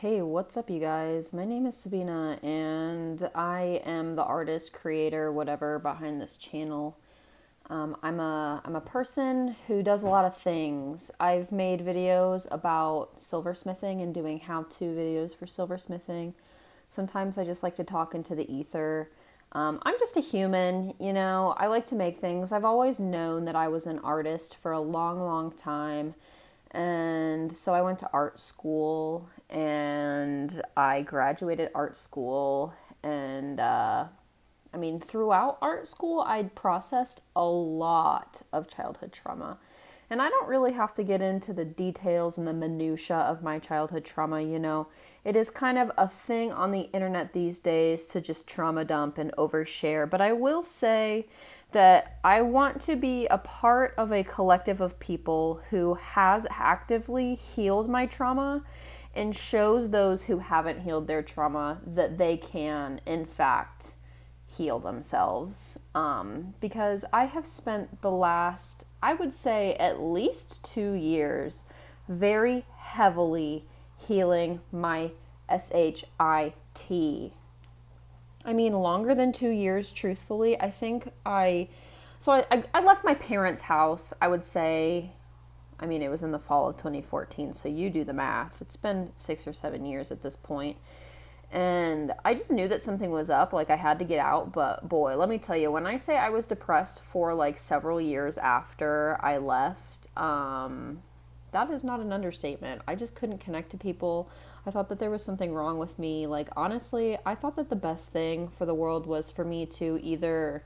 Hey, what's up, you guys? My name is Sabina, and I am the artist, creator, whatever behind this channel. I'm a person who does a lot of things. I've made videos about silversmithing and doing how-to videos for silversmithing. Sometimes I just like to talk into the ether. I'm just a human, you know. I like to make things. I've always known that I was an artist for a long, long time. And so I went to art school and I graduated art school. And throughout art school, I'd processed a lot of childhood trauma. And I don't really have to get into the details and the minutiae of my childhood trauma, you know. It is kind of a thing on the internet these days to just trauma dump and overshare. But I will say that I want to be a part of a collective of people who has actively healed my trauma and shows those who haven't healed their trauma that they can, in fact, heal themselves. Because I have spent the last, I would say, at least 2 years very heavily healing my SHIT. I mean, longer than 2 years, truthfully. I left my parents' house, I would say, it was in the fall of 2014, so you do the math. It's been 6 or 7 years at this point. And I just knew that something was up, like I had to get out. But boy, let me tell you, when I say I was depressed for like several years after I left, that is not an understatement. I just couldn't connect to people. I thought that there was something wrong with me. Like, honestly, I thought that the best thing for the world was for me to either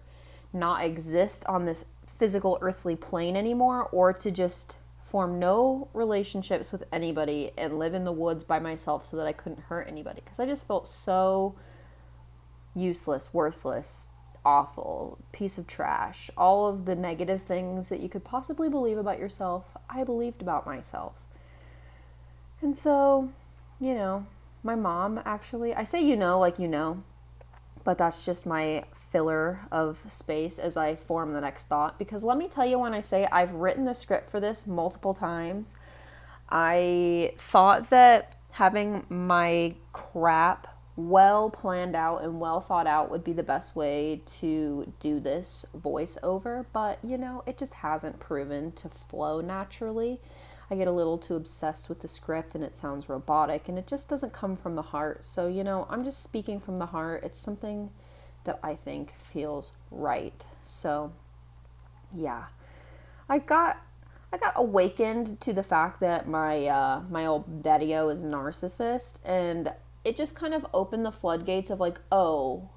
not exist on this physical earthly plane anymore, or to just form no relationships with anybody and live in the woods by myself so that I couldn't hurt anybody. Because I just felt so useless, worthless, awful, piece of trash. All of the negative things that you could possibly believe about yourself, I believed about myself. And so, you know, my mom actually, I say you know like you know, but that's just my filler of space as I form the next thought. Because let me tell you, when I say I've written the script for this multiple times, I thought that having my crap well planned out and well thought out would be the best way to do this voiceover, but you know, it just hasn't proven to flow naturally. I get a little too obsessed with the script and it sounds robotic and it just doesn't come from the heart. So, you know, I'm just speaking from the heart. It's something that I think feels right. So, yeah. I got awakened to the fact that my old daddy-o is a narcissist, and it just kind of opened the floodgates of like, oh,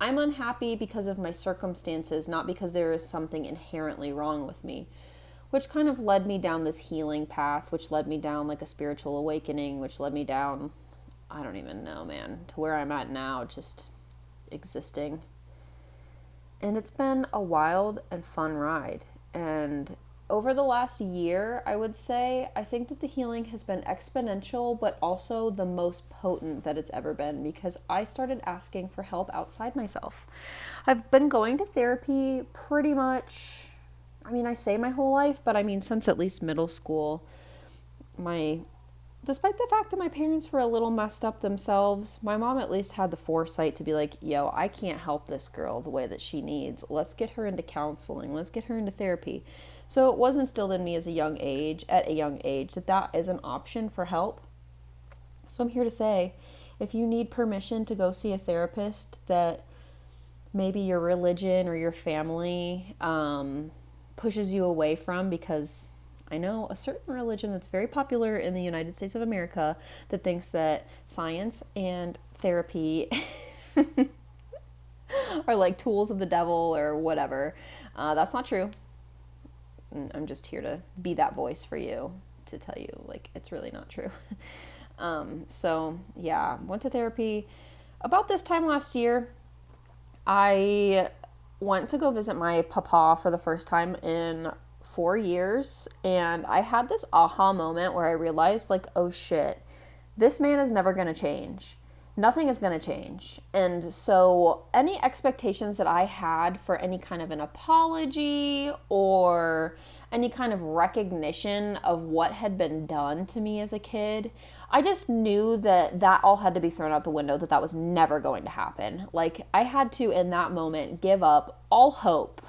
I'm unhappy because of my circumstances, not because there is something inherently wrong with me. Which kind of led me down this healing path, which led me down like a spiritual awakening, which led me down, I don't even know, man, to where I'm at now, just existing. And it's been a wild and fun ride. And over the last year, I would say, I think that the healing has been exponential, but also the most potent that it's ever been, because I started asking for help outside myself. I've been going to therapy pretty much, I say my whole life, but since at least middle school. Despite the fact that my parents were a little messed up themselves, my mom at least had the foresight to be like, yo, I can't help this girl the way that she needs. Let's get her into counseling. Let's get her into therapy. So it was instilled in me at a young age, that is an option for help. So I'm here to say, if you need permission to go see a therapist that maybe your religion or your family pushes you away from, because I know a certain religion that's very popular in the United States of America that thinks that science and therapy are like tools of the devil or whatever. That's not true. I'm just here to be that voice for you to tell you, like, it's really not true. So, yeah, went to therapy. About this time last year, I went to go visit my papa for the first time in 4 years, and I had this aha moment where I realized, like, oh shit, this man is never going to change. Nothing is going to change. And so any expectations that I had for any kind of an apology or any kind of recognition of what had been done to me as a kid, I just knew that that all had to be thrown out the window, that that was never going to happen. Like, I had to, in that moment, give up all hope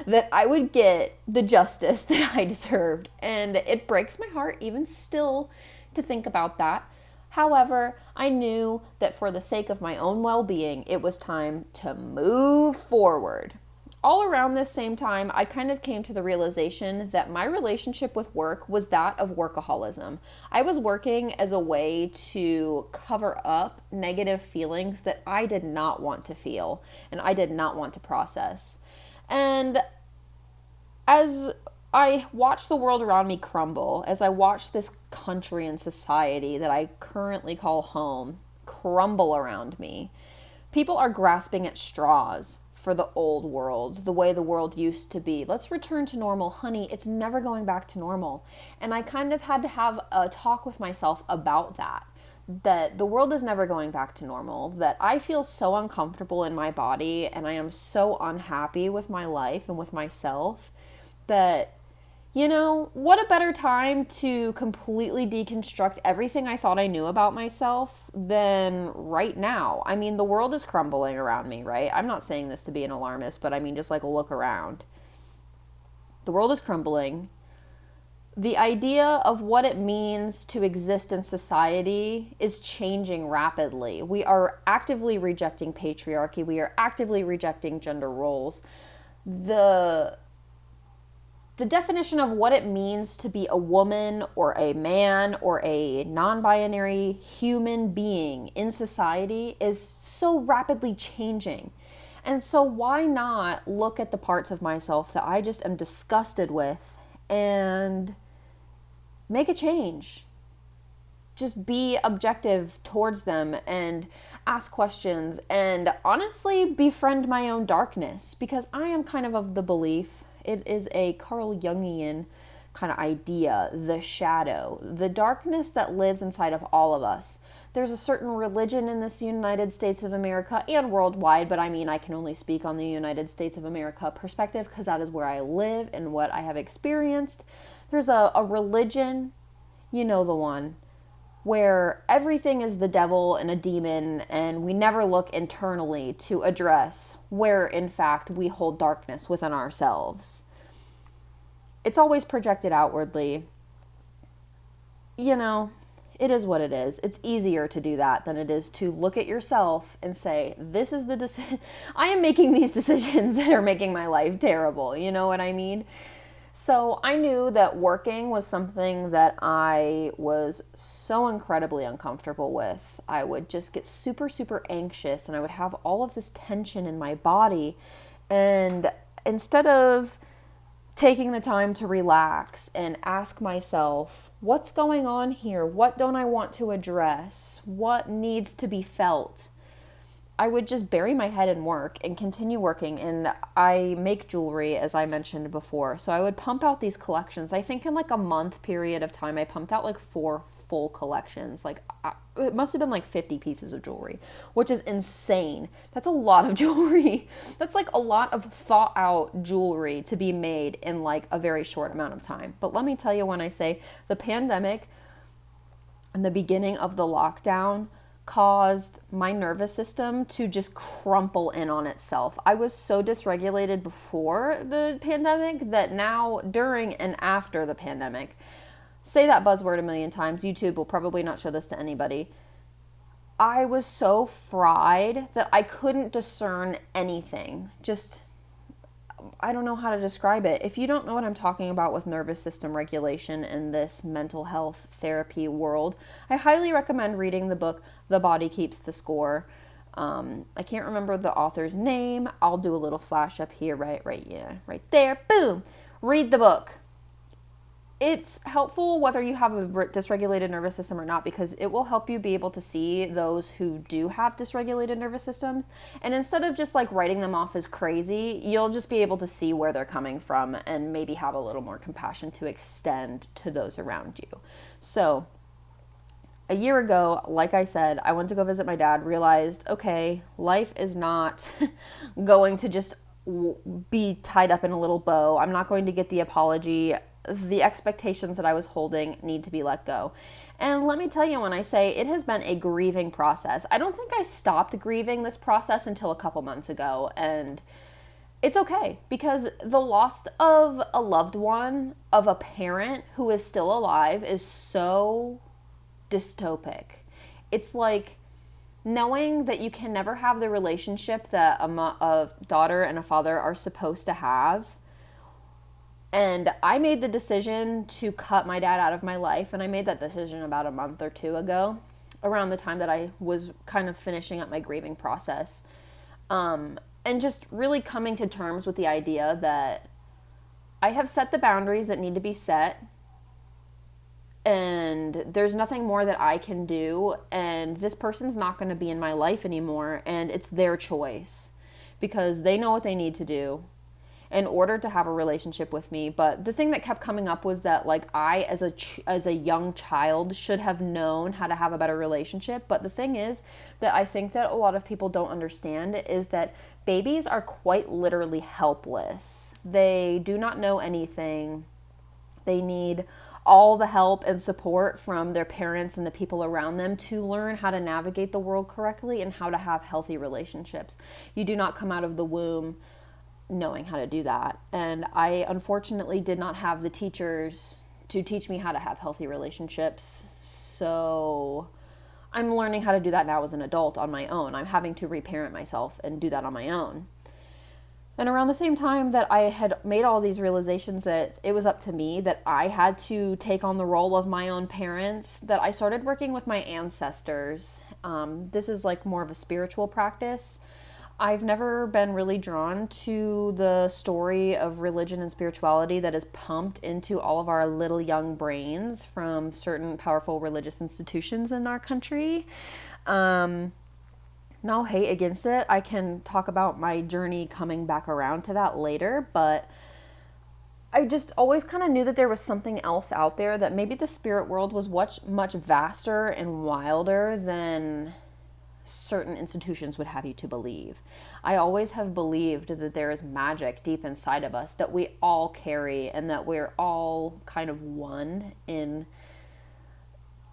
that I would get the justice that I deserved. And it breaks my heart, even still, to think about that. However, I knew that for the sake of my own well being, it was time to move forward. All around this same time, I kind of came to the realization that my relationship with work was that of workaholism. I was working as a way to cover up negative feelings that I did not want to feel and I did not want to process. And as I watched the world around me crumble, as I watched this country and society that I currently call home crumble around me, people are grasping at straws for the old world, the way the world used to be. Let's return to normal. Honey, it's never going back to normal. And I kind of had to have a talk with myself about that. That the world is never going back to normal, that I feel so uncomfortable in my body and I am so unhappy with my life and with myself that, you know, what a better time to completely deconstruct everything I thought I knew about myself than right now. I mean, the world is crumbling around me, right? I'm not saying this to be an alarmist, but I mean, just like look around. The world is crumbling. The idea of what it means to exist in society is changing rapidly. We are actively rejecting patriarchy. We are actively rejecting gender roles. The definition of what it means to be a woman or a man or a non-binary human being in society is so rapidly changing. And so why not look at the parts of myself that I just am disgusted with and make a change? Just be objective towards them and ask questions and honestly befriend my own darkness, because I am kind of the belief, it is a Carl Jungian kind of idea, the shadow, the darkness that lives inside of all of us. There's a certain religion in this United States of America and worldwide, but I mean, I can only speak on the United States of America perspective because that is where I live and what I have experienced. There's a religion, you know the one, where everything is the devil and a demon, and we never look internally to address where, in fact, we hold darkness within ourselves. It's always projected outwardly. You know, it is what it is. It's easier to do that than it is to look at yourself and say, this is the decision. I am making these decisions that are making my life terrible. You know what I mean? So I knew that working was something that I was so incredibly uncomfortable with. I would just get super, super anxious and I would have all of this tension in my body. And instead of taking the time to relax and ask myself, what's going on here? What don't I want to address? What needs to be felt? I would just bury my head in work and continue working. And I make jewelry, as I mentioned before. So I would pump out these collections. I think in like a month period of time, I pumped out like 4 full collections. Like it must have been like 50 pieces of jewelry, which is insane. That's a lot of jewelry. That's like a lot of thought out jewelry to be made in like a very short amount of time. But let me tell you, when I say the pandemic and the beginning of the lockdown caused my nervous system to just crumple in on itself. I was so dysregulated before the pandemic that now, during and after the pandemic, say that buzzword a million times, YouTube will probably not show this to anybody. I was so fried that I couldn't discern anything. Just, I don't know how to describe it. If you don't know what I'm talking about with nervous system regulation in this mental health therapy world, I highly recommend reading the book, The Body Keeps the Score. I can't remember the author's name. I'll do a little flash up here, right there. Boom. Read the book. It's helpful whether you have a dysregulated nervous system or not, because it will help you be able to see those who do have dysregulated nervous systems. And instead of just like writing them off as crazy, you'll just be able to see where they're coming from and maybe have a little more compassion to extend to those around you. So a year ago, like I said, I went to go visit my dad, realized, okay, life is not going to just be tied up in a little bow. I'm not going to get the apology. The expectations that I was holding need to be let go. And let me tell you, when I say it has been a grieving process, I don't think I stopped grieving this process until a couple months ago. And it's okay, because the loss of a loved one, of a parent who is still alive, is so dystopic. It's like knowing that you can never have the relationship that a daughter and a father are supposed to have. And I made the decision to cut my dad out of my life, and I made that decision about a month or two ago, around the time that I was kind of finishing up my grieving process. And just really coming to terms with the idea that I have set the boundaries that need to be set, and there's nothing more that I can do, and this person's not going to be in my life anymore, and it's their choice because they know what they need to do in order to have a relationship with me. But the thing that kept coming up was that, like, I as a young child should have known how to have a better relationship. But the thing is that I think that a lot of people don't understand is that babies are quite literally helpless. They do not know anything. They need all the help and support from their parents and the people around them to learn how to navigate the world correctly and how to have healthy relationships. You do not come out of the womb knowing how to do that. And I unfortunately did not have the teachers to teach me how to have healthy relationships. So I'm learning how to do that now as an adult on my own. I'm having to reparent myself and do that on my own. And around the same time that I had made all these realizations that it was up to me, that I had to take on the role of my own parents, that I started working with my ancestors. This is like more of a spiritual practice. I've never been really drawn to the story of religion and spirituality that is pumped into all of our little young brains from certain powerful religious institutions in our country. No hate against it. I can talk about my journey coming back around to that later, but I just always kind of knew that there was something else out there, that maybe the spirit world was much vaster and wilder than certain institutions would have you to believe. I always have believed that there is magic deep inside of us that we all carry, and that we're all kind of one in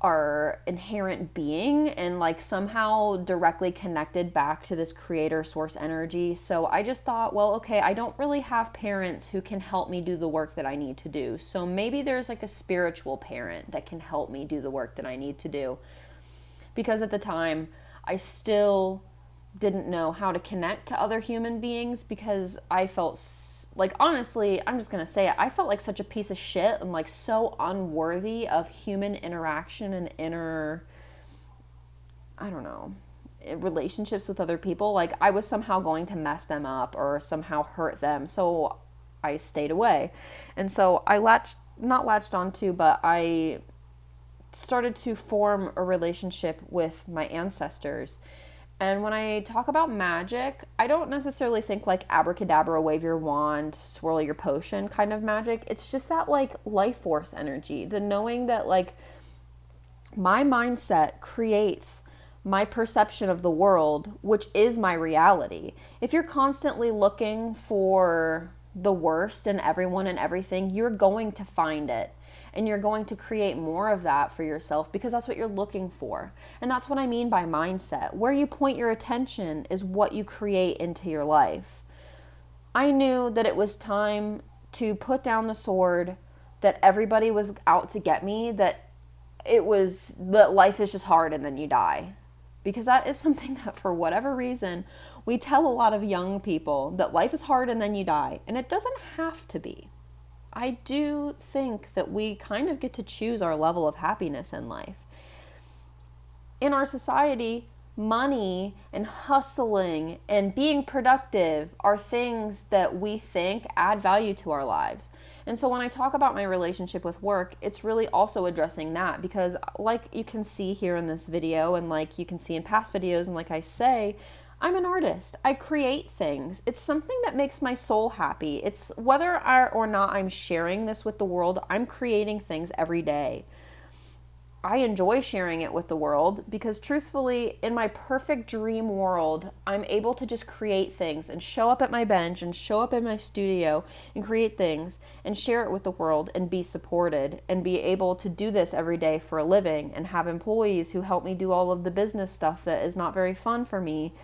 our inherent being, and like somehow directly connected back to this creator source energy. So I just thought, well, okay, I don't really have parents who can help me do the work that I need to do. So maybe there's like a spiritual parent that can help me do the work that I need to do. Because at the time, I still didn't know how to connect to other human beings, because I felt like, honestly, I'm just going to say it, I felt like such a piece of shit and like so unworthy of human interaction and relationships with other people. Like I was somehow going to mess them up or somehow hurt them. So I stayed away. And so I started to form a relationship with my ancestors. And when I talk about magic, I don't necessarily think like abracadabra, wave your wand, swirl your potion kind of magic. It's just that like life force energy, the knowing that like my mindset creates my perception of the world, which is my reality. If you're constantly looking for the worst in everyone and everything, you're going to find it. And you're going to create more of that for yourself, because that's what you're looking for. And that's what I mean by mindset. Where you point your attention is what you create into your life. I knew that it was time to put down the sword, that everybody was out to get me, that life is just hard and then you die. Because that is something that, for whatever reason, we tell a lot of young people, that life is hard and then you die. And it doesn't have to be. I do think that we kind of get to choose our level of happiness in life. In our society, money and hustling and being productive are things that we think add value to our lives. And so when I talk about my relationship with work, it's really also addressing that, because like you can see here in this video, and like you can see in past videos, and like I say, I'm an artist. I create things. It's something that makes my soul happy. It's whether or not I'm sharing this with the world, I'm creating things every day. I enjoy sharing it with the world because truthfully, in my perfect dream world, I'm able to just create things and show up at my bench and show up in my studio and create things and share it with the world and be supported and be able to do this every day for a living and have employees who help me do all of the business stuff that is not very fun for me,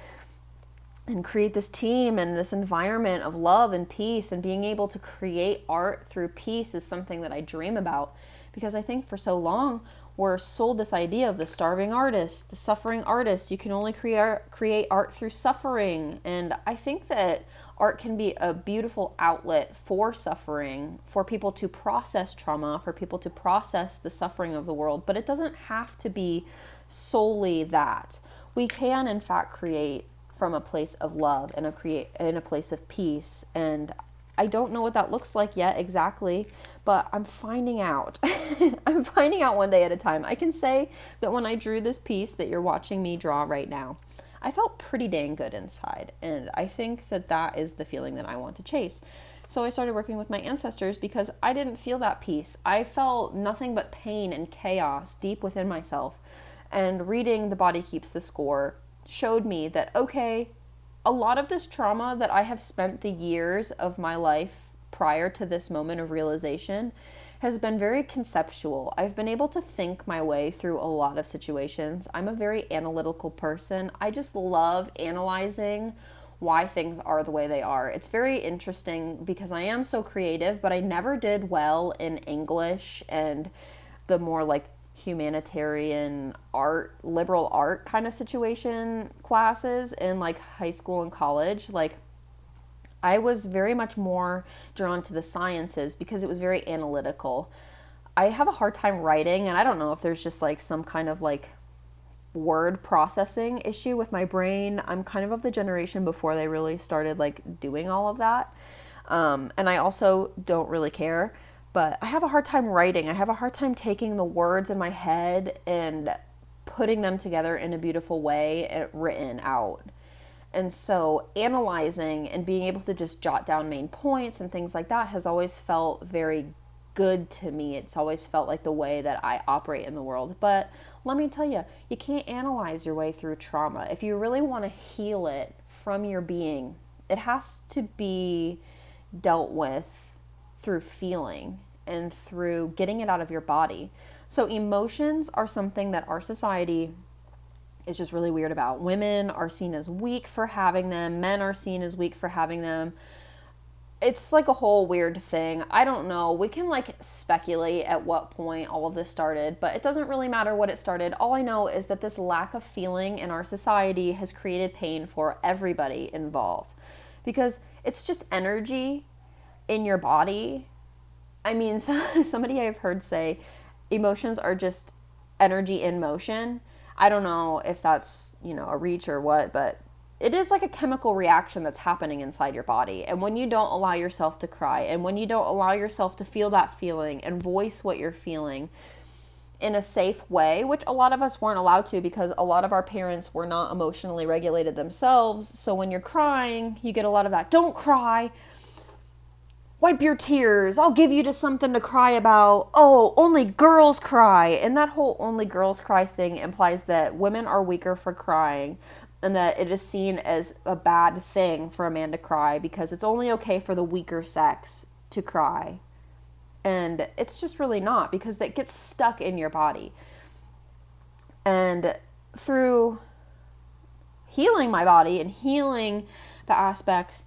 and create this team and this environment of love and peace. And being able to create art through peace is something that I dream about, because I think for so long we're sold this idea of the starving artist, the suffering artist. You can only create art through suffering. And I think that art can be a beautiful outlet for suffering, for people to process trauma, for people to process the suffering of the world. But it doesn't have to be solely that. We can, in fact, create from a place of love and in a place of peace. And I don't know what that looks like yet exactly, but I'm finding out. I'm finding out one day at a time. I can say that when I drew this piece that you're watching me draw right now, I felt pretty dang good inside. And I think that that is the feeling that I want to chase. So I started working with my ancestors because I didn't feel that peace. I felt nothing but pain and chaos deep within myself. And reading The Body Keeps the Score showed me that, okay, a lot of this trauma that I have spent the years of my life prior to this moment of realization has been very conceptual. I've been able to think my way through a lot of situations. I'm a very analytical person. I just love analyzing why things are the way they are. It's very interesting because I am so creative, but I never did well in English and the more like humanitarian art, liberal art kind of situation classes in like high school and college. Like, I was very much more drawn to the sciences because it was very analytical. I have a hard time writing, and I don't know if there's just like some kind of like word processing issue with my brain. I'm kind of the generation before they really started like doing all of that. And I also don't really care. But I have a hard time writing. I have a hard time taking the words in my head and putting them together in a beautiful way and written out. And so analyzing and being able to just jot down main points and things like that has always felt very good to me. It's always felt like the way that I operate in the world. But let me tell you, you can't analyze your way through trauma. If you really want to heal it from your being, it has to be dealt with through feeling and through getting it out of your body. So emotions are something that our society is just really weird about. Women are seen as weak for having them. Men are seen as weak for having them. It's like a whole weird thing. I don't know. We can like speculate at what point all of this started, but it doesn't really matter what it started. All I know is that this lack of feeling in our society has created pain for everybody involved, because it's just energy in your body. I mean, somebody I've heard say emotions are just energy in motion. I don't know if that's, a reach or what, but it is like a chemical reaction that's happening inside your body. And when you don't allow yourself to cry, and when you don't allow yourself to feel that feeling and voice what you're feeling in a safe way, which a lot of us weren't allowed to because a lot of our parents were not emotionally regulated themselves. So when you're crying, you get a lot of that, don't cry, wipe your tears, I'll give you to something to cry about, oh, only girls cry. And that whole only girls cry thing implies that women are weaker for crying, and that it is seen as a bad thing for a man to cry because it's only okay for the weaker sex to cry. And it's just really not, because that gets stuck in your body. And through healing my body and healing the aspects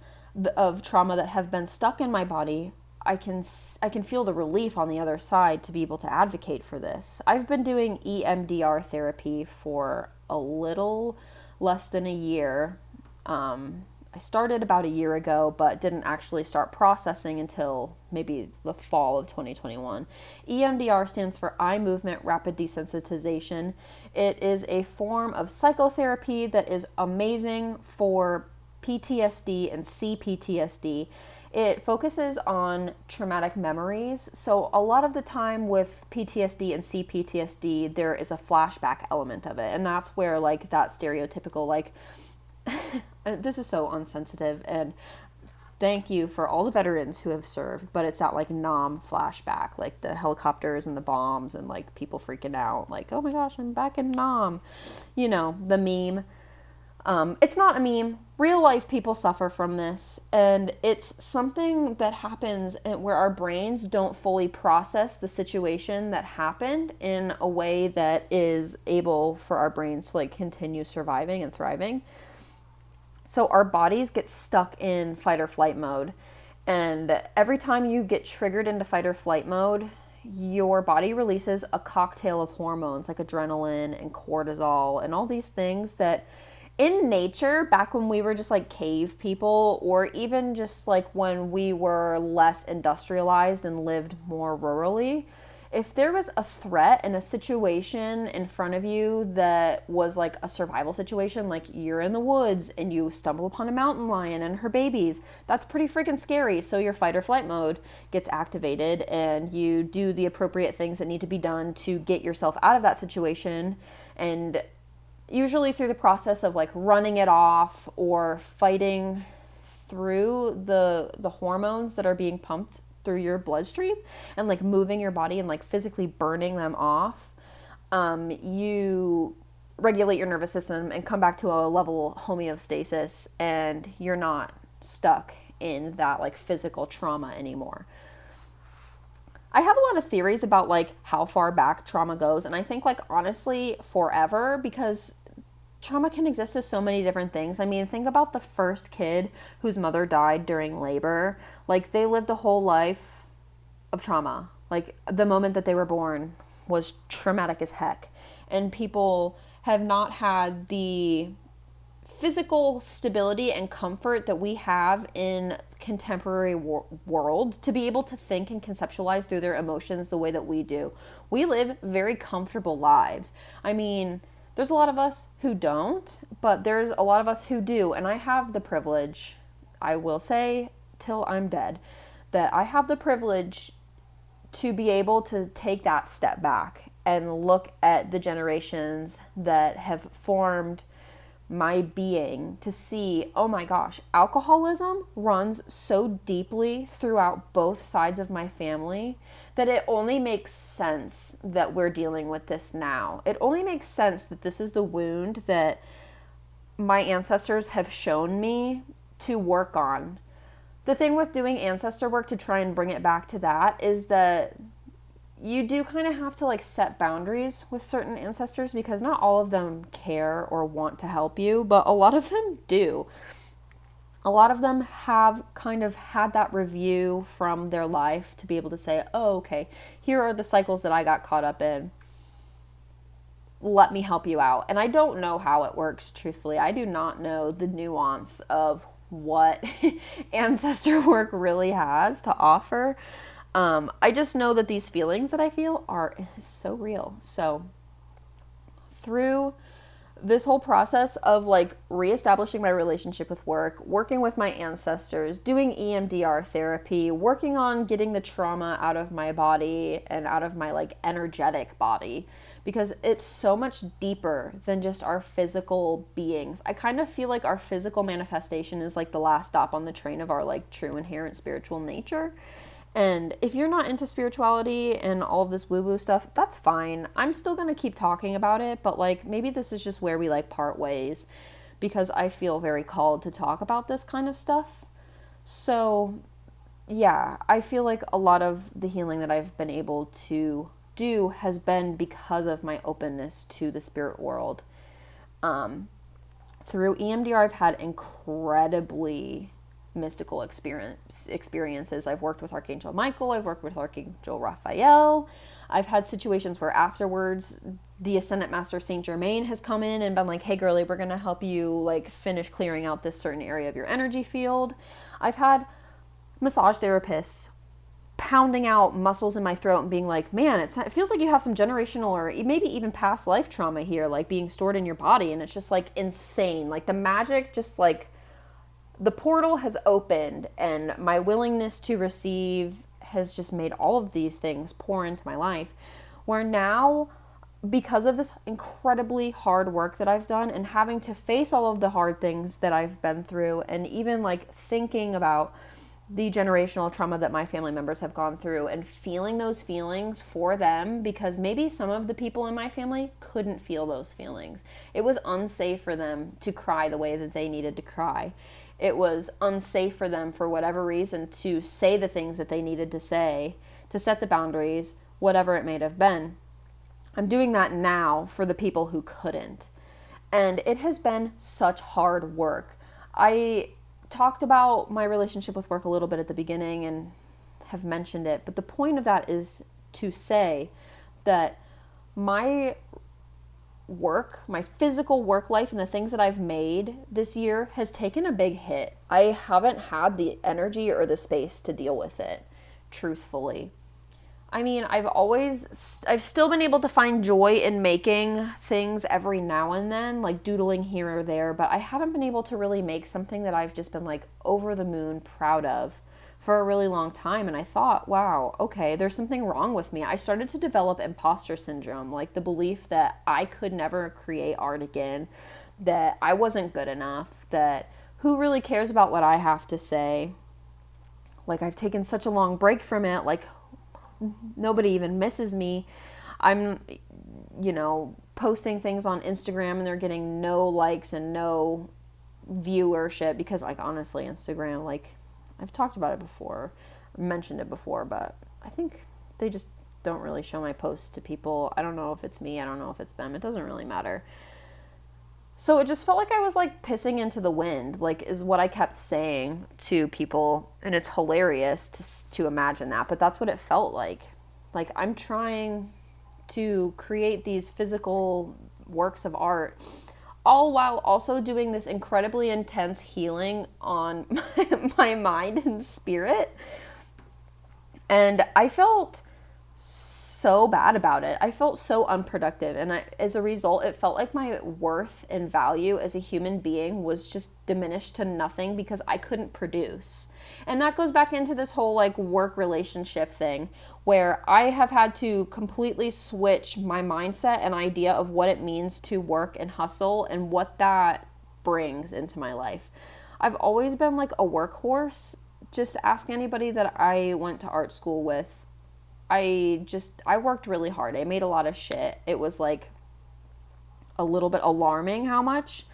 of trauma that have been stuck in my body, I can feel the relief on the other side to be able to advocate for this. I've been doing EMDR therapy for a little less than a year. I started about a year ago, but didn't actually start processing until maybe the fall of 2021. EMDR stands for Eye Movement Rapid Desensitization. It is a form of psychotherapy that is amazing for PTSD and CPTSD. It focuses on traumatic memories. So a lot of the time with PTSD and CPTSD, there is a flashback element of it. And that's where like that stereotypical, like, this is so unsensitive and thank you for all the veterans who have served, but it's that like Nam flashback, like the helicopters and the bombs and like people freaking out, like, oh my gosh, I'm back in Nam. You know, the meme. It's not a meme. Real life people suffer from this, and it's something that happens where our brains don't fully process the situation that happened in a way that is able for our brains to like continue surviving and thriving. So our bodies get stuck in fight or flight mode. And every time you get triggered into fight or flight mode, your body releases a cocktail of hormones like adrenaline and cortisol and all these things that in nature, back when we were just like cave people, or even just like when we were less industrialized and lived more rurally, if there was a threat and a situation in front of you that was like a survival situation, like you're in the woods and you stumble upon a mountain lion and her babies, that's pretty freaking scary. So your fight or flight mode gets activated and you do the appropriate things that need to be done to get yourself out of that situation. And usually through the process of like running it off or fighting through the hormones that are being pumped through your bloodstream and like moving your body and like physically burning them off, you regulate your nervous system and come back to a level homeostasis, and you're not stuck in that like physical trauma anymore. I have a lot of theories about like how far back trauma goes, and I think like honestly forever, because trauma can exist as so many different things. I mean, think about the first kid whose mother died during labor. Like, they lived a whole life of trauma. Like, the moment that they were born was traumatic as heck. And people have not had the physical stability and comfort that we have in contemporary world to be able to think and conceptualize through their emotions the way that we do. We live very comfortable lives. I mean, there's a lot of us who don't, but there's a lot of us who do. And I have the privilege, I will say till I'm dead, that I have the privilege to be able to take that step back and look at the generations that have formed my being to see, oh my gosh, alcoholism runs so deeply throughout both sides of my family that it only makes sense that we're dealing with this now. It only makes sense that this is the wound that my ancestors have shown me to work on. The thing with doing ancestor work, to try and bring it back to that, is that you do kind of have to like set boundaries with certain ancestors, because not all of them care or want to help you, but a lot of them do. A lot of them have kind of had that review from their life to be able to say, oh, okay, here are the cycles that I got caught up in. Let me help you out. And I don't know how it works, truthfully. I do not know the nuance of what ancestor work really has to offer. I just know that these feelings that I feel are so real. So through this whole process of like reestablishing my relationship with work, working with my ancestors, doing EMDR therapy, working on getting the trauma out of my body and out of my like energetic body, because it's so much deeper than just our physical beings. I kind of feel like our physical manifestation is like the last stop on the train of our like true inherent spiritual nature. And if you're not into spirituality and all of this woo-woo stuff, that's fine. I'm still going to keep talking about it, but like maybe this is just where we like part ways, because I feel very called to talk about this kind of stuff. So yeah, I feel like a lot of the healing that I've been able to do has been because of my openness to the spirit world. Through EMDR, I've had incredibly mystical experiences. I've worked with Archangel Michael, I've worked with Archangel Raphael. I've had situations where afterwards the Ascendant Master Saint Germain has come in and been like, hey girlie, we're gonna help you like finish clearing out this certain area of your energy field. I've had massage therapists pounding out muscles in my throat and being like, man, it feels like you have some generational or maybe even past life trauma here, like being stored in your body. And it's just like insane. Like the magic just like, the portal has opened, and my willingness to receive has just made all of these things pour into my life, where now because of this incredibly hard work that I've done and having to face all of the hard things that I've been through, and even like thinking about the generational trauma that my family members have gone through and feeling those feelings for them, because maybe some of the people in my family couldn't feel those feelings. It was unsafe for them to cry the way that they needed to cry. It was unsafe for them, for whatever reason, to say the things that they needed to say, to set the boundaries, whatever it may have been. I'm doing that now for the people who couldn't. And it has been such hard work. I talked about my relationship with work a little bit at the beginning and have mentioned it, but the point of that is to say that my work, my physical work life, and the things that I've made this year has taken a big hit. I haven't had the energy or the space to deal with it, truthfully. I mean, I've still been able to find joy in making things every now and then, like doodling here or there, but I haven't been able to really make something that I've just been like over the moon proud of for a really long time. And I thought, wow, okay, there's something wrong with me. I started to develop imposter syndrome, like the belief that I could never create art again, that I wasn't good enough, that who really cares about what I have to say? Like, I've taken such a long break from it, like nobody even misses me. I'm, posting things on Instagram and they're getting no likes and no viewership because, like, honestly, Instagram, like, I've talked about it before, mentioned it before, but I think they just don't really show my posts to people. I don't know if it's me. I don't know if it's them. It doesn't really matter. So it just felt like I was like pissing into the wind, like is what I kept saying to people. And it's hilarious to imagine that, but that's what it felt like. Like, I'm trying to create these physical works of art, all while also doing this incredibly intense healing on my mind and spirit. And I felt so bad about it. I felt so unproductive, and as a result, it felt like my worth and value as a human being was just diminished to nothing because I couldn't produce. And that goes back into this whole like work relationship thing, where I have had to completely switch my mindset and idea of what it means to work and hustle and what that brings into my life. I've always been like a workhorse. Just ask anybody that I went to art school with. I worked really hard. I made a lot of shit. It was like a little bit alarming how much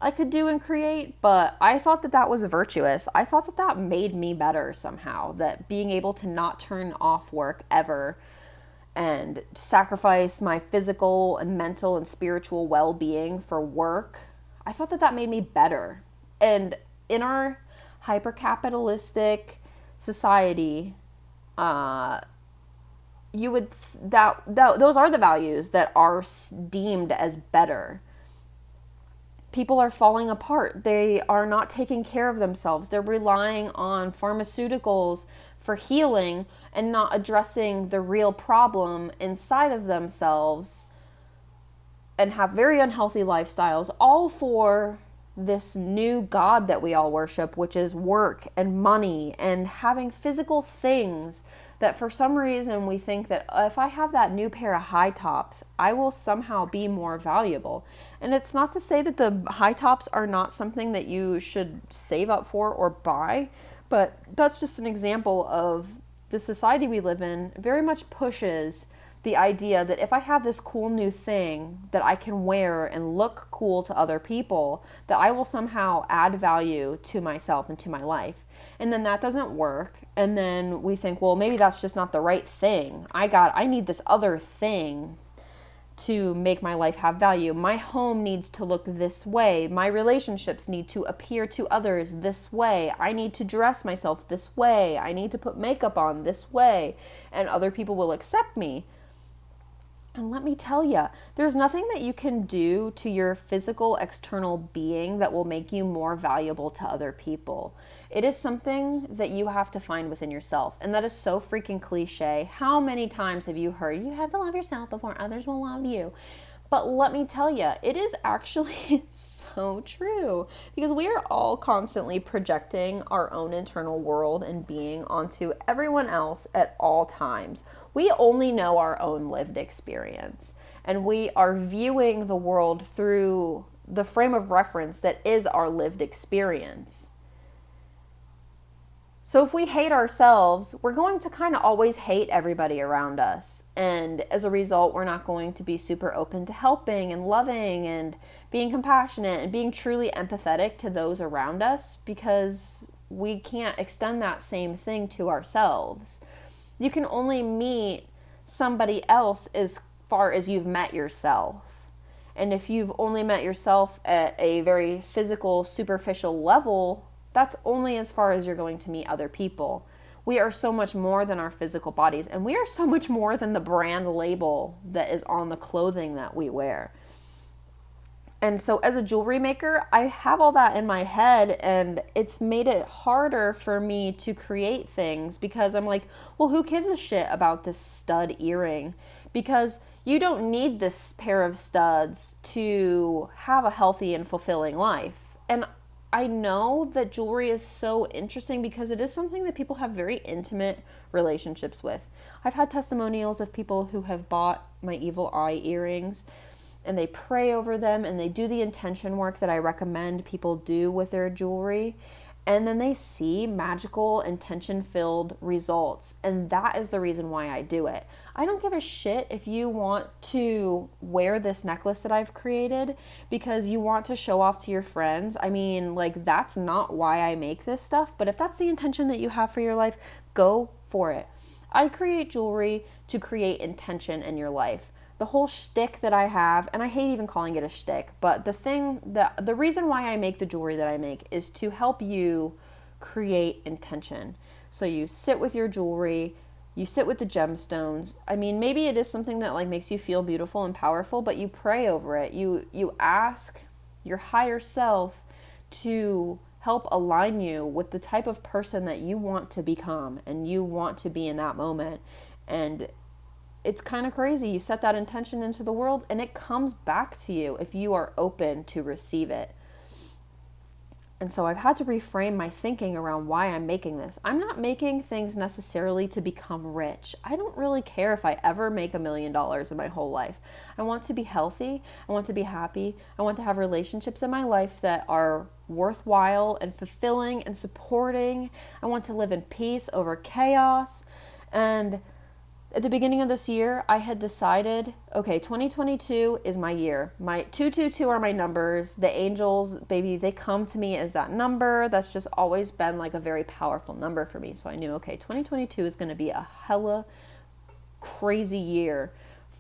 I could do and create, but I thought that that was virtuous. I thought that that made me better somehow, that being able to not turn off work ever and sacrifice my physical and mental and spiritual well-being for work, I thought that that made me better. And in our hyper-capitalistic society, those are the values that are deemed as better. People are falling apart. They are not taking care of themselves. They're relying on pharmaceuticals for healing and not addressing the real problem inside of themselves, and have very unhealthy lifestyles, all for this new god that we all worship, which is work and money and having physical things that for some reason we think that if I have that new pair of high tops, I will somehow be more valuable. And it's not to say that the high tops are not something that you should save up for or buy, but that's just an example of the society we live in very much pushes the idea that if I have this cool new thing that I can wear and look cool to other people, that I will somehow add value to myself and to my life. And then that doesn't work. And then we think, well, maybe that's just not the right thing. I need this other thing to make my life have value. My home needs to look this way. My relationships need to appear to others this way. I need to dress myself this way. I need to put makeup on this way. And other people will accept me. And let me tell you, there's nothing that you can do to your physical external being that will make you more valuable to other people. It is something that you have to find within yourself. And that is so freaking cliche. How many times have you heard, you have to love yourself before others will love you? But let me tell you, it is actually so true, because we are all constantly projecting our own internal world and being onto everyone else at all times. We only know our own lived experience. and we are viewing the world through the frame of reference that is our lived experience. So if we hate ourselves, we're going to kind of always hate everybody around us. And as a result, we're not going to be super open to helping and loving and being compassionate and being truly empathetic to those around us, because we can't extend that same thing to ourselves. You can only meet somebody else as far as you've met yourself. And if you've only met yourself at a very physical, superficial level, that's only as far as you're going to meet other people. We are so much more than our physical bodies, and we are so much more than the brand label that is on the clothing that we wear. And so as a jewelry maker, I have all that in my head, and it's made it harder for me to create things, because I'm like, well, who gives a shit about this stud earring? Because you don't need this pair of studs to have a healthy and fulfilling life. And I know that jewelry is so interesting because it is something that people have very intimate relationships with. I've had testimonials of people who have bought my evil eye earrings, and they pray over them, and they do the intention work that I recommend people do with their jewelry. And then they see magical, intention-filled results. And that is the reason why I do it. I don't give a shit if you want to wear this necklace that I've created because you want to show off to your friends. I mean, like, that's not why I make this stuff. But if that's the intention that you have for your life, go for it. I create jewelry to create intention in your life. The whole shtick that I have, and I hate even calling it a shtick, but the reason why I make the jewelry that I make is to help you create intention. So you sit with your jewelry, you sit with the gemstones. I mean, maybe it is something that like makes you feel beautiful and powerful, but you pray over it. You ask your higher self to help align you with the type of person that you want to become and you want to be in that moment. And it's kind of crazy. You set that intention into the world and it comes back to you if you are open to receive it. And so I've had to reframe my thinking around why I'm making this. I'm not making things necessarily to become rich. I don't really care if I ever make $1 million in my whole life. I want to be healthy. I want to be happy. I want to have relationships in my life that are worthwhile and fulfilling and supporting. I want to live in peace over chaos. And at the beginning of this year, I had decided, okay, 2022 is my year. My 222 are my numbers. The angels, baby, they come to me as that number. That's just always been like a very powerful number for me. So I knew, okay, 2022 is going to be a hella crazy year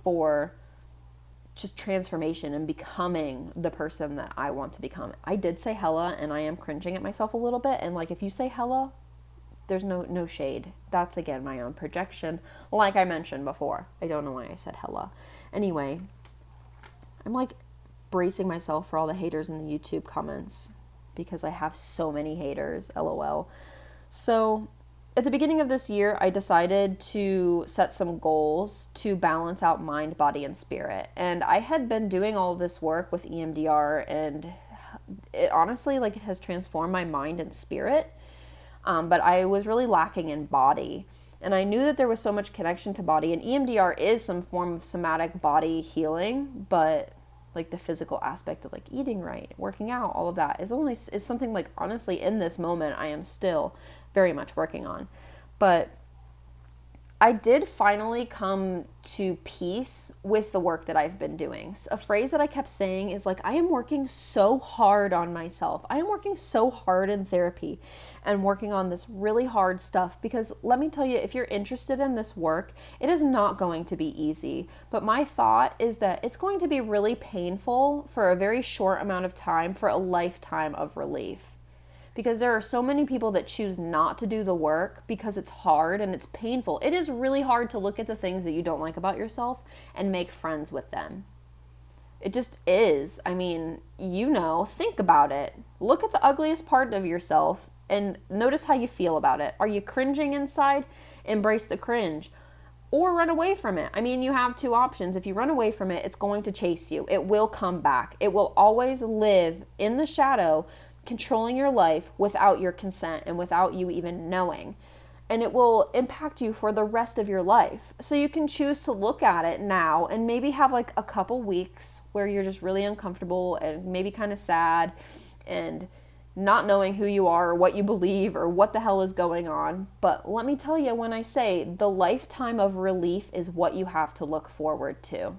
for just transformation and becoming the person that I want to become. I did say hella, and I am cringing at myself a little bit. And like, if you say hella, there's no shade. That's, again, my own projection. Like I mentioned before. I don't know why I said hella. Anyway, I'm like bracing myself for all the haters in the YouTube comments because I have so many haters, LOL. So at the beginning of this year, I decided to set some goals to balance out mind, body, and spirit. And I had been doing all of this work with EMDR, and it honestly, like, it has transformed my mind and spirit. But I was really lacking in body. And I knew that there was so much connection to body. And EMDR is some form of somatic body healing. But like the physical aspect of like eating right, working out, all of that is something like, honestly, in this moment, I am still very much working on. But I did finally come to peace with the work that I've been doing. A phrase that I kept saying is like, I am working so hard on myself. I am working so hard in therapy and working on this really hard stuff, because let me tell you, if you're interested in this work, it is not going to be easy. But my thought is that it's going to be really painful for a very short amount of time for a lifetime of relief. Because there are so many people that choose not to do the work because it's hard and it's painful. It is really hard to look at the things that you don't like about yourself and make friends with them. It just is. I mean, think about it. Look at the ugliest part of yourself and notice how you feel about it. Are you cringing inside? Embrace the cringe. Or run away from it. I mean, you have two options. If you run away from it, it's going to chase you. It will come back. It will always live in the shadow, controlling your life without your consent and without you even knowing. and it will impact you for the rest of your life. So you can choose to look at it now and maybe have like a couple weeks where you're just really uncomfortable and maybe kind of sad and not knowing who you are or what you believe or what the hell is going on. But let me tell you, when I say the lifetime of relief is what you have to look forward to.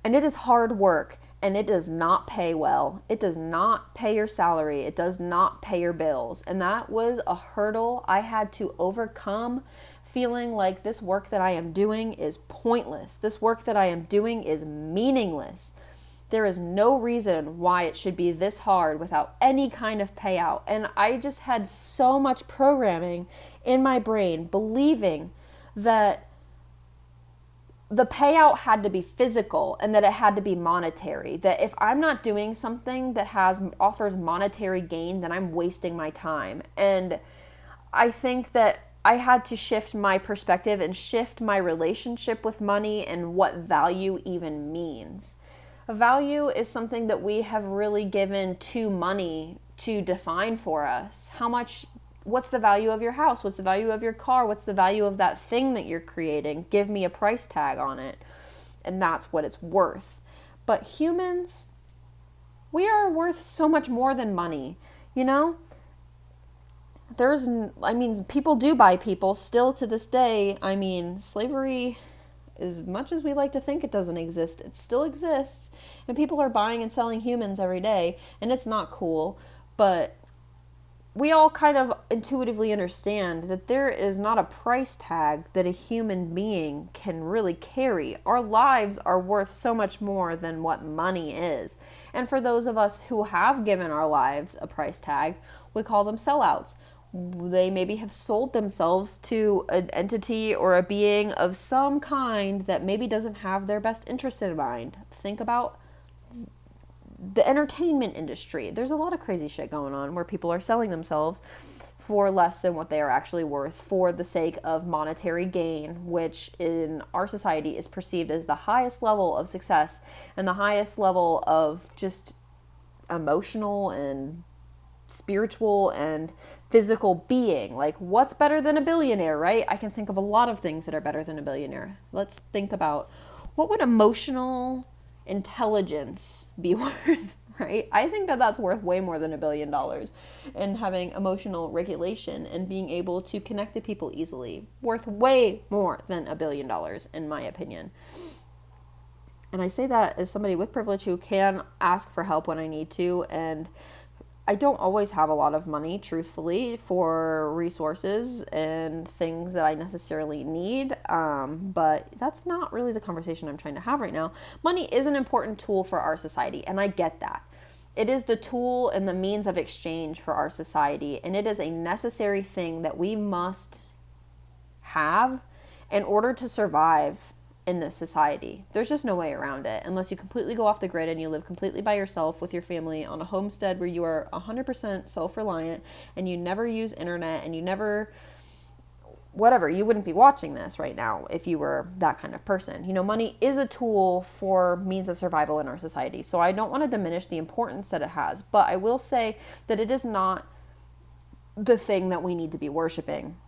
And it is hard work, and it does not pay well. It does not pay your salary. It does not pay your bills. And that was a hurdle I had to overcome, feeling like this work that I am doing is pointless. This work that I am doing is meaningless. There is no reason why it should be this hard without any kind of payout. And I just had so much programming in my brain believing that the payout had to be physical and that it had to be monetary. That if I'm not doing something that offers monetary gain, then I'm wasting my time. And I think that I had to shift my perspective and shift my relationship with money and what value even means. Value is something that we have really given to money to define for us. What's the value of your house? What's the value of your car? What's the value of that thing that you're creating? Give me a price tag on it. And that's what it's worth. But humans, we are worth so much more than money, you know? People do buy people still to this day. Slavery, as much as we like to think it doesn't exist, it still exists. And people are buying and selling humans every day. And it's not cool. But we all kind of intuitively understand that there is not a price tag that a human being can really carry. Our lives are worth so much more than what money is. And for those of us who have given our lives a price tag, we call them sellouts. They maybe have sold themselves to an entity or a being of some kind that maybe doesn't have their best interest in mind. Think about the entertainment industry. There's a lot of crazy shit going on where people are selling themselves for less than what they are actually worth for the sake of monetary gain, which in our society is perceived as the highest level of success and the highest level of just emotional and spiritual and physical being. Like, what's better than a billionaire, right? I can think of a lot of things that are better than a billionaire. Let's think about, what would emotional intelligence be worth, right? I think that that's worth way more than $1 billion. And having emotional regulation and being able to connect to people easily, worth way more than $1 billion, in my opinion. And I say that as somebody with privilege who can ask for help when I need to, and I don't always have a lot of money, truthfully, for resources and things that I necessarily need, but that's not really the conversation I'm trying to have right now. Money is an important tool for our society, and I get that. It is the tool and the means of exchange for our society, and it is a necessary thing that we must have in order to survive in this society. There's just no way around it unless you completely go off the grid and you live completely by yourself with your family on a homestead where you are 100% self-reliant and you never use internet and you never, whatever, you wouldn't be watching this right now if you were that kind of person. You know, money is a tool for means of survival in our society. So I don't want to diminish the importance that it has, but I will say that it is not the thing that we need to be worshiping.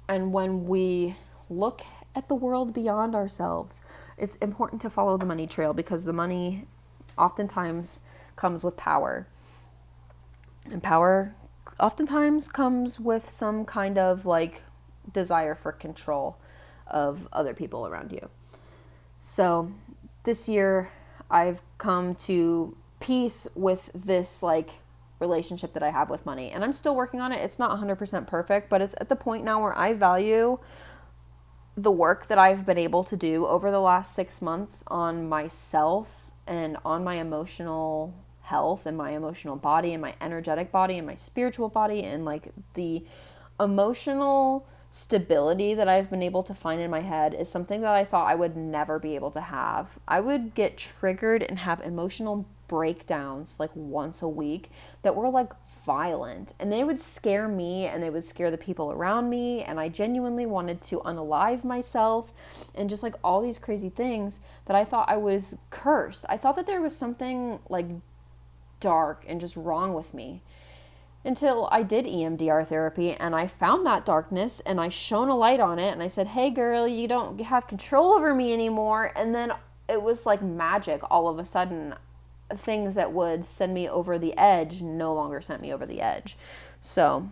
And when we look at the world beyond ourselves, it's important to follow the money trail, because the money oftentimes comes with power. And power oftentimes comes with some kind of like desire for control of other people around you. So this year I've come to peace with this like relationship that I have with money, and I'm still working on it. It's not 100% perfect, but it's at the point now where I value the work that I've been able to do over the last 6 months on myself and on my emotional health and my emotional body and my energetic body and my spiritual body, and like the emotional stability that I've been able to find in my head is something that I thought I would never be able to have. I would get triggered and have emotional breakdowns like once a week that were like violent, and they would scare me and they would scare the people around me, and I genuinely wanted to unalive myself and just like all these crazy things that I thought I was cursed. I thought that there was something like dark and just wrong with me. until I did EMDR therapy and I found that darkness and I shone a light on it and I said, hey girl, you don't have control over me anymore. And then it was like magic. All of a sudden, things that would send me over the edge no longer sent me over the edge. So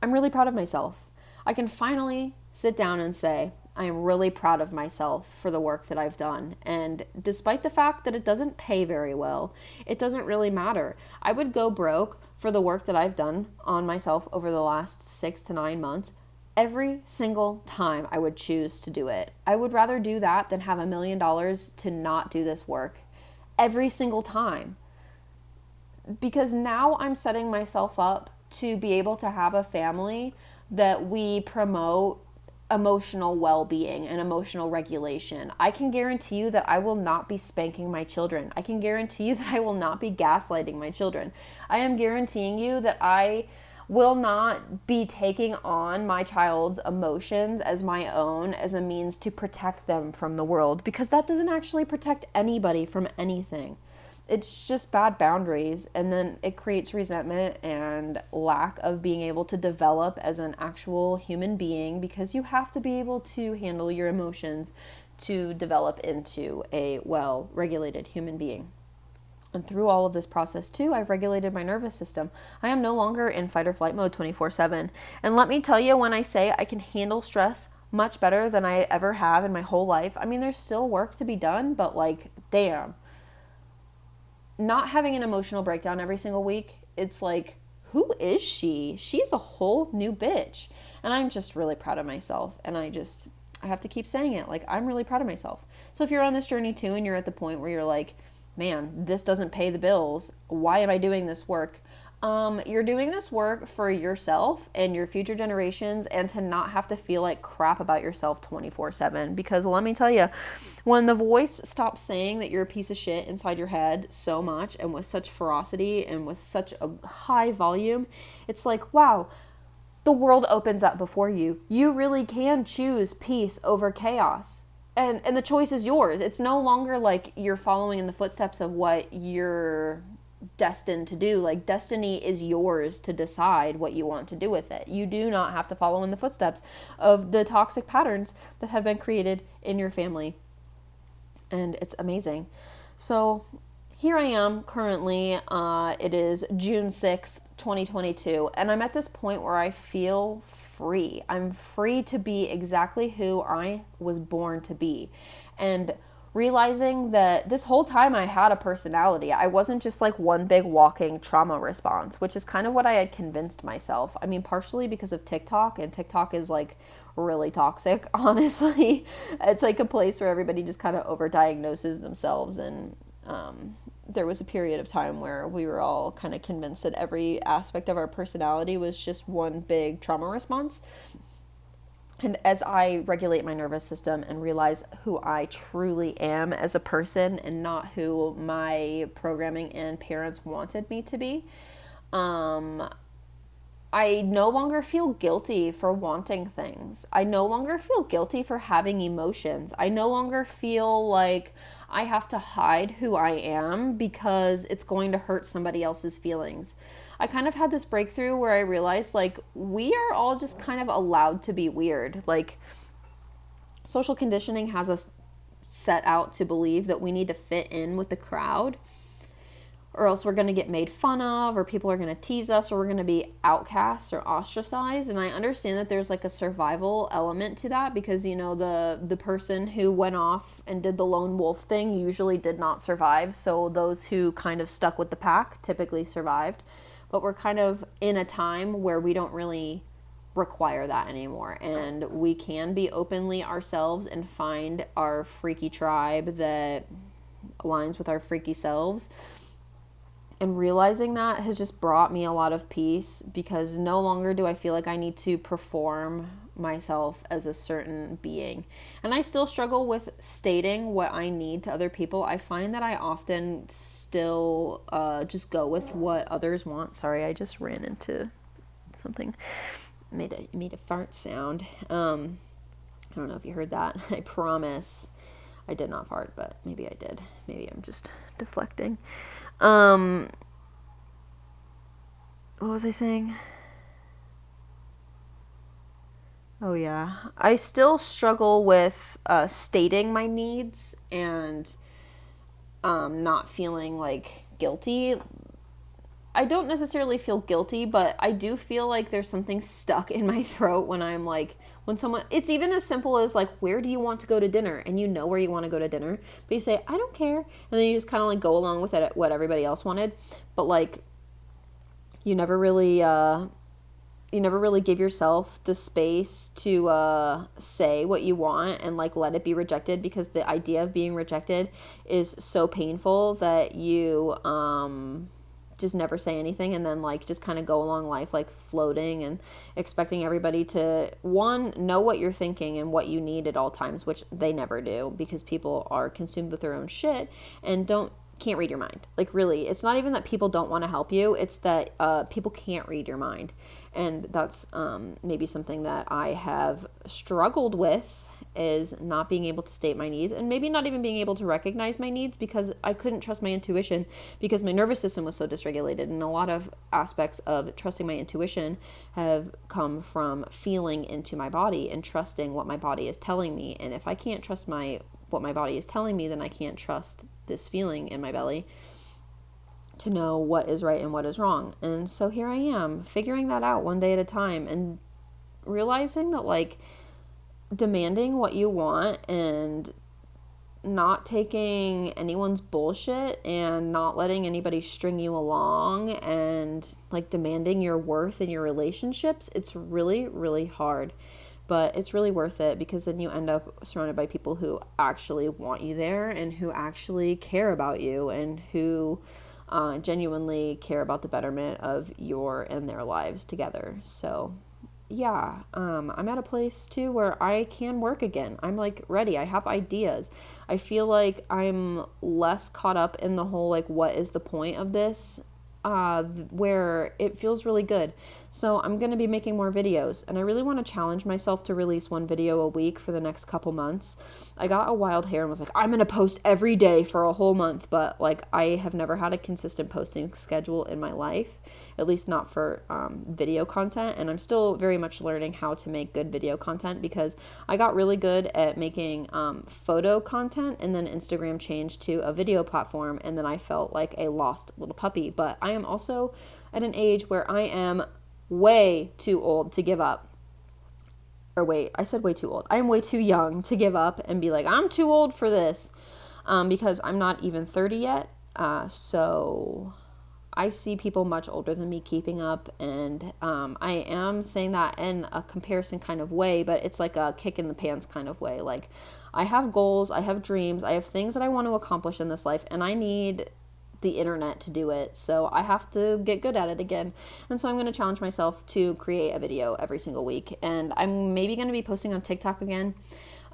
I'm really proud of myself. I can finally sit down and say, I am really proud of myself for the work that I've done. And despite the fact that it doesn't pay very well, it doesn't really matter. I would go broke for the work that I've done on myself over the last 6 to 9 months. Every single time I would choose to do it. I would rather do that than have $1 million to not do this work. Every single time. Because now I'm setting myself up to be able to have a family that we promote emotional well-being and emotional regulation. I can guarantee you that I will not be spanking my children. I can guarantee you that I will not be gaslighting my children. I am guaranteeing you that I will not be taking on my child's emotions as my own as a means to protect them from the world, because that doesn't actually protect anybody from anything. It's just bad boundaries, and then it creates resentment and lack of being able to develop as an actual human being, because you have to be able to handle your emotions to develop into a well-regulated human being. And through all of this process too, I've regulated my nervous system. I am no longer in fight or flight mode 24/7. And let me tell you, when I say I can handle stress much better than I ever have in my whole life, I mean, there's still work to be done, but like, damn. Not having an emotional breakdown every single week, it's like, who is she? She's a whole new bitch. And I'm just really proud of myself. And I have to keep saying it. Like, I'm really proud of myself. So if you're on this journey too, and you're at the point where you're like, man, this doesn't pay the bills. Why am I doing this work? You're doing this work for yourself and your future generations, and to not have to feel like crap about yourself 24/7. Because let me tell you, when the voice stops saying that you're a piece of shit inside your head so much and with such ferocity and with such a high volume, it's like, wow, the world opens up before you. You really can choose peace over chaos. And the choice is yours. It's no longer like you're following in the footsteps of what you're destined to do. Like, destiny is yours to decide what you want to do with it. You do not have to follow in the footsteps of the toxic patterns that have been created in your family. And it's amazing. So here I am currently. It is June 6th, 2022. And I'm at this point where I feel free. I'm free to be exactly who I was born to be. And realizing that this whole time I had a personality. I wasn't just like one big walking trauma response, which is kind of what I had convinced myself. I mean, partially because of TikTok, and TikTok is like really toxic, honestly. It's like a place where everybody just kind of overdiagnoses themselves, and there was a period of time where we were all kind of convinced that every aspect of our personality was just one big trauma response. And as I regulate my nervous system and realize who I truly am as a person and not who my programming and parents wanted me to be, I no longer feel guilty for wanting things. I no longer feel guilty for having emotions. I no longer feel like I have to hide who I am because it's going to hurt somebody else's feelings. I kind of had this breakthrough where I realized, like, we are all just kind of allowed to be weird. Like, social conditioning has us set out to believe that we need to fit in with the crowd, or else we're going to get made fun of, or people are going to tease us, or we're going to be outcasts or ostracized. And I understand that there's like a survival element to that, because, you know, the person who went off and did the lone wolf thing usually did not survive. So those who kind of stuck with the pack typically survived. But we're kind of in a time where we don't really require that anymore. And we can be openly ourselves and find our freaky tribe that aligns with our freaky selves. And realizing that has just brought me a lot of peace, because no longer do I feel like I need to perform myself as a certain being. And I still struggle with stating what I need to other people. I find that I often still just go with what others want. Sorry, I just ran into something. Made a fart sound. I don't know if you heard that. I promise I did not fart, but maybe I did. Maybe I'm just deflecting. what was I saying? Oh, yeah. I still struggle with stating my needs and not feeling like guilty. I don't necessarily feel guilty, but I do feel like there's something stuck in my throat when I'm like, when someone, it's even as simple as like, where do you want to go to dinner? And you know where you want to go to dinner, but you say, I don't care. And then you just kind of like go along with it, what everybody else wanted. But like, you never really, you never really give yourself the space to say what you want and like let it be rejected, because the idea of being rejected is so painful that you just never say anything, and then like just kind of go along life like floating and expecting everybody to, one, know what you're thinking and what you need at all times, which they never do, because people are consumed with their own shit and can't read your mind. Like, really, it's not even that people don't want to help you, it's that people can't read your mind. And that's maybe something that I have struggled with, is not being able to state my needs, and maybe not even being able to recognize my needs, because I couldn't trust my intuition because my nervous system was so dysregulated. And a lot of aspects of trusting my intuition have come from feeling into my body and trusting what my body is telling me. And if I can't trust what my body is telling me, then I can't trust this feeling in my belly to know what is right and what is wrong. And so here I am, figuring that out one day at a time, and realizing that like demanding what you want and not taking anyone's bullshit and not letting anybody string you along and like demanding your worth in your relationships, it's really, really hard. But it's really worth it, because then you end up surrounded by people who actually want you there and who actually care about you and who genuinely care about the betterment of your and their lives together. So yeah, I'm at a place too where I can work again. I'm like ready. I have ideas. I feel like I'm less caught up in the whole like, what is the point of this? Where it feels really good. So I'm going to be making more videos, and I really want to challenge myself to release one video a week for the next couple months. I got a wild hair and was like, I'm going to post every day for a whole month, but like I have never had a consistent posting schedule in my life, at least not for video content. And I'm still very much learning how to make good video content, because I got really good at making photo content, and then Instagram changed to a video platform, and then I felt like a lost little puppy. But I am also at an age where I am way too old to give up. Or wait, I said way too old. I am way too young to give up and be like, I'm too old for this, because I'm not even 30 yet. So I see people much older than me keeping up, and I am saying that in a comparison kind of way, but it's like a kick in the pants kind of way. Like, I have goals, I have dreams, I have things that I want to accomplish in this life, and I need the internet to do it. So I have to get good at it again. And so I'm going to challenge myself to create a video every single week. And I'm maybe going to be posting on TikTok again.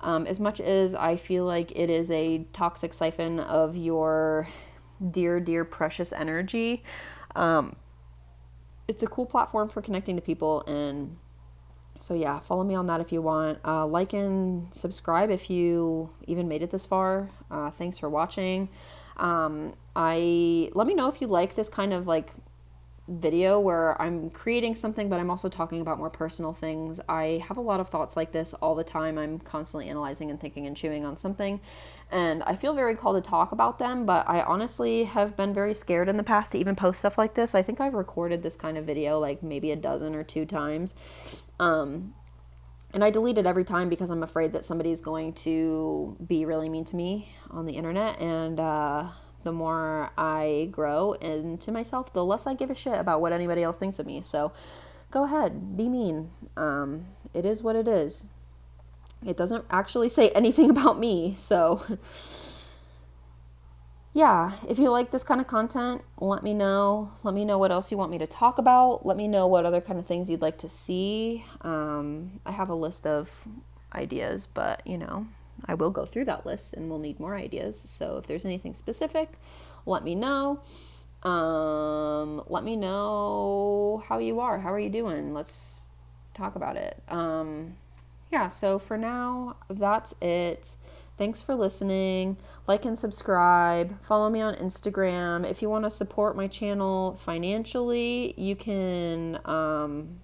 As much as I feel like it is a toxic siphon of your dear, dear, precious energy, it's a cool platform for connecting to people. And so yeah, follow me on that if you want. Like and subscribe if you even made it this far. Thanks for watching. Let me know if you like this kind of like video where I'm creating something, but I'm also talking about more personal things. I have a lot of thoughts like this all the time. I'm constantly analyzing and thinking and chewing on something, and I feel very called to talk about them, but I honestly have been very scared in the past to even post stuff like this. I think I've recorded this kind of video like maybe a dozen or two times. And I delete it every time because I'm afraid that somebody's going to be really mean to me on the internet. And the more I grow into myself, the less I give a shit about what anybody else thinks of me. So go ahead, be mean. It is what it is. It doesn't actually say anything about me. So yeah, if you like this kind of content, let me know. Let me know what else you want me to talk about. Let me know what other kind of things you'd like to see. I have a list of ideas, but I will go through that list and we'll need more ideas. So if there's anything specific, let me know. Let me know how you are. How are you doing? Let's talk about it. Yeah, so for now, that's it. Thanks for listening. Like and subscribe. Follow me on Instagram. If you want to support my channel financially, you can, I'm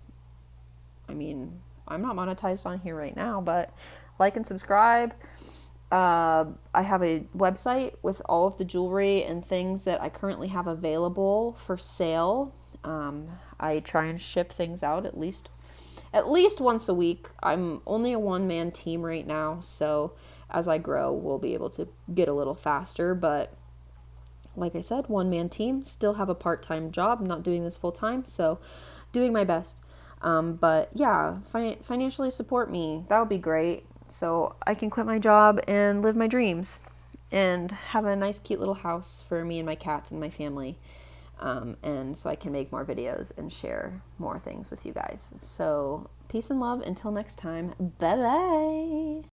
not monetized on here right now, but like and subscribe. I have a website with all of the jewelry and things that I currently have available for sale. I try and ship things out at least once a week. I'm only a one-man team right now, so as I grow, we'll be able to get a little faster. But like I said, one-man team, still have a part-time job. I'm not doing this full-time, so doing my best. But yeah, financially support me. That would be great. So I can quit my job and live my dreams and have a nice, cute little house for me and my cats and my family. And so I can make more videos and share more things with you guys. So peace and love until next time. Bye bye.